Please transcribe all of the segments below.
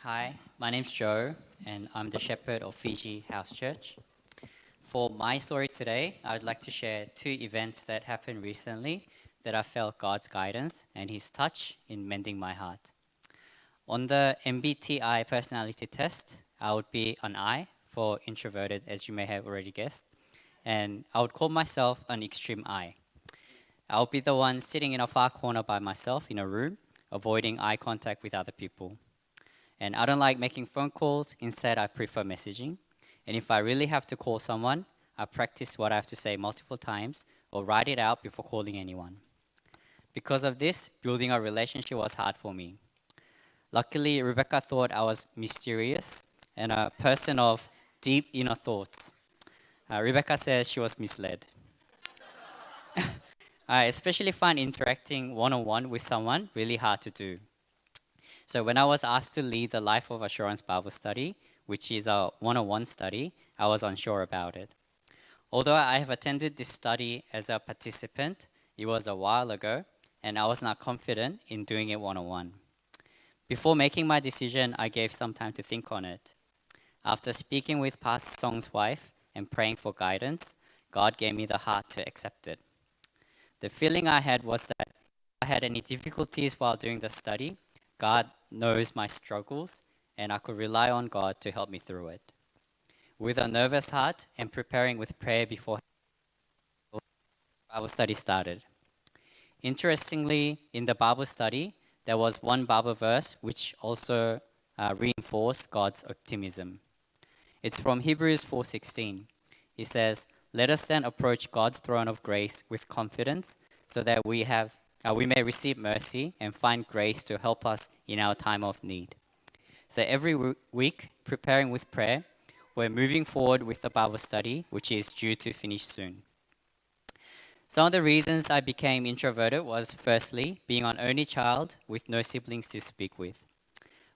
Hi, my name's Joe, and I'm the shepherd of Fiji House Church. For my story today, I would like to share two events that happened recently that I felt God's guidance and His touch in mending my heart. On the MBTI personality test, I would be an I for introverted, as you may have already guessed, and I would call myself an extreme I. I would be the one sitting in a far corner by myself in a room, avoiding eye contact with other people. And I don't like making phone calls. Instead, I prefer messaging. And if I really have to call someone, I practice what I have to say multiple times or write it out before calling anyone. Because of this, building a relationship was hard for me. Luckily, Rebecca thought I was mysterious and a person of deep inner thoughts. Rebecca says she was misled. I especially find interacting one-on-one with someone really hard to do. So when I was asked to lead the Life of Assurance Bible study, which is a one-on-one study, I was unsure about it. Although I have attended this study as a participant, it was a while ago, and I was not confident in doing it one-on-one. Before making my decision, I gave some time to think on it. After speaking with Pastor Song's wife and praying for guidance, God gave me the heart to accept it. The feeling I had was that if I had any difficulties while doing the study, God knows my struggles, and I could rely on God to help me through it. With a nervous heart and preparing with prayer before Bible study started. Interestingly, in the Bible study, there was one Bible verse which also reinforced God's optimism. It's from Hebrews 4:16. It says, "Let us then approach God's throne of grace with confidence, so that we may receive mercy and find grace to help us in our time of need." So every week, preparing with prayer, we're moving forward with the Bible study, which is due to finish soon. Some of the reasons I became introverted was firstly, being an only child with no siblings to speak with.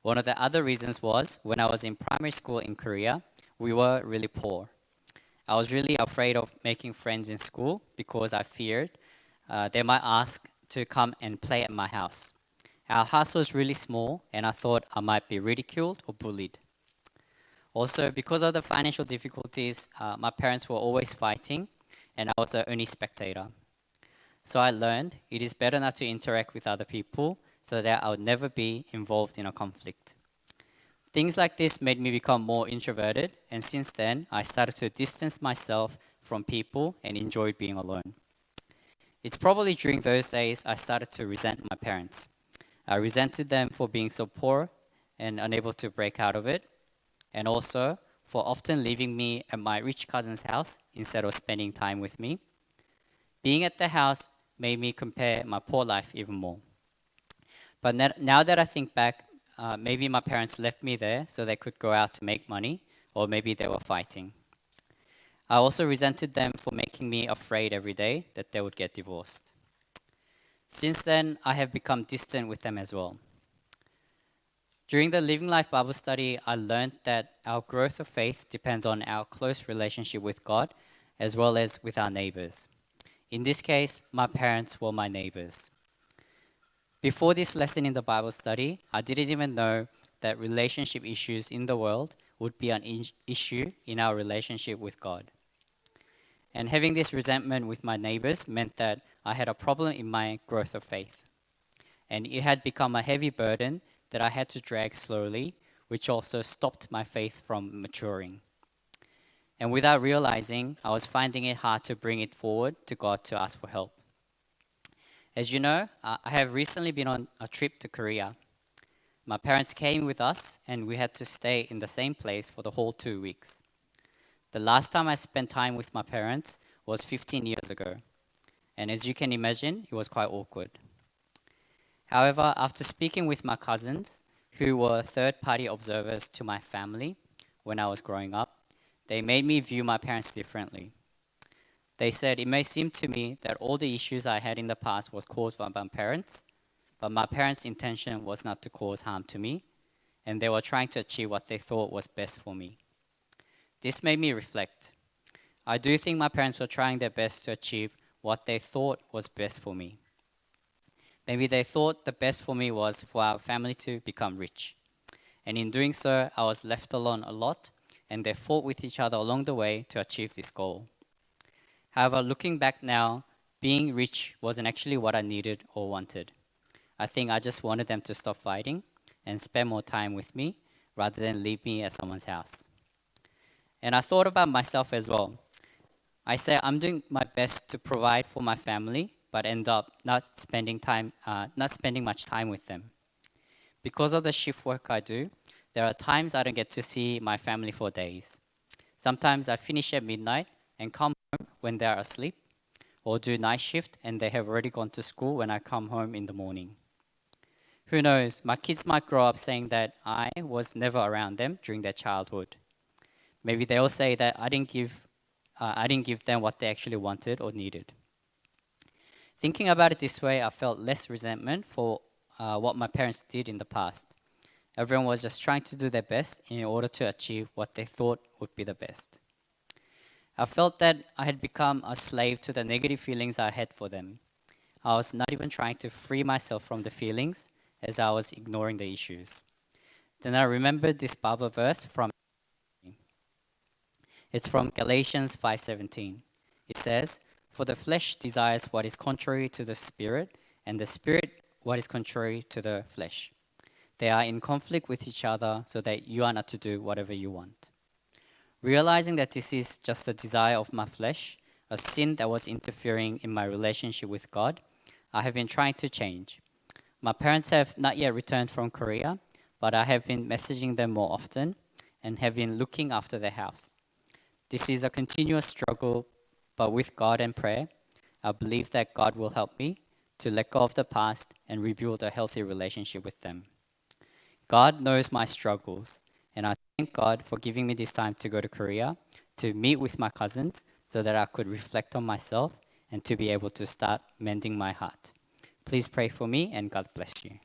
One of the other reasons was when I was in primary school in Korea, we were really poor. I was really afraid of making friends in school because I feared they might ask to come and play at my house. Our house was really small, and I thought I might be ridiculed or bullied. Also, because of the financial difficulties, my parents were always fighting, and I was the only spectator. So I learned it is better not to interact with other people so that I would never be involved in a conflict. Things like this made me become more introverted, and since then, I started to distance myself from people and enjoyed being alone. It's probably during those days I started to resent my parents. I resented them for being so poor and unable to break out of it, and also for often leaving me at my rich cousin's house instead of spending time with me. Being at the house made me compare my poor life even more. But now that I think back, maybe my parents left me there so they could go out to make money, or maybe they were fighting. I also resented them for making me afraid every day that they would get divorced. Since then, I have become distant with them as well. During the Living Life Bible study, I learned that our growth of faith depends on our close relationship with God as well as with our neighbors. In this case, my parents were my neighbors. Before this lesson in the Bible study, I didn't even know that relationship issues in the world would be an issue in our relationship with God. And having this resentment with my neighbors meant that I had a problem in my growth of faith. And it had become a heavy burden that I had to drag slowly, which also stopped my faith from maturing. And without realizing, I was finding it hard to bring it forward to God to ask for help. As you know, I have recently been on a trip to Korea. My parents came with us, and we had to stay in the same place for the whole 2 weeks. The last time I spent time with my parents was 15 years ago. And as you can imagine, it was quite awkward. However, after speaking with my cousins, who were third-party observers to my family when I was growing up, they made me view my parents differently. They said it may seem to me that all the issues I had in the past was caused by my parents, but my parents' intention was not to cause harm to me, and they were trying to achieve what they thought was best for me. This made me reflect. I do think my parents were trying their best to achieve what they thought was best for me. Maybe they thought the best for me was for our family to become rich. and in doing so, I was left alone a lot, and they fought with each other along the way to achieve this goal. However, looking back now, being rich wasn't actually what I needed or wanted. I think I just wanted them to stop fighting and spend more time with me rather than leave me at someone's house. And I thought about myself as well. I say I'm doing my best to provide for my family, but end up not spending much time with them. Because of the shift work I do, there are times I don't get to see my family for days. Sometimes I finish at midnight and come home when they are asleep, or do night shift and they have already gone to school when I come home in the morning. Who knows, my kids might grow up saying that I was never around them during their childhood. Maybe they'll say that I didn't give them what they actually wanted or needed. Thinking about it this way, I felt less resentment for what my parents did in the past. Everyone was just trying to do their best in order to achieve what they thought would be the best. I felt that I had become a slave to the negative feelings I had for them. I was not even trying to free myself from the feelings as I was ignoring the issues. Then I remembered this Bible verse from It's from Galatians 5:17. It says, "For the flesh desires what is contrary to the spirit, and the spirit what is contrary to the flesh. They are in conflict with each other, so that you are not to do whatever you want." Realizing that this is just a desire of my flesh, a sin that was interfering in my relationship with God, I have been trying to change. My parents have not yet returned from Korea, but I have been messaging them more often and have been looking after their house. This is a continuous struggle, but with God and prayer, I believe that God will help me to let go of the past and rebuild a healthy relationship with them. God knows my struggles, and I thank God for giving me this time to go to Korea, to meet with my cousins so that I could reflect on myself and to be able to start mending my heart. Please pray for me, and God bless you.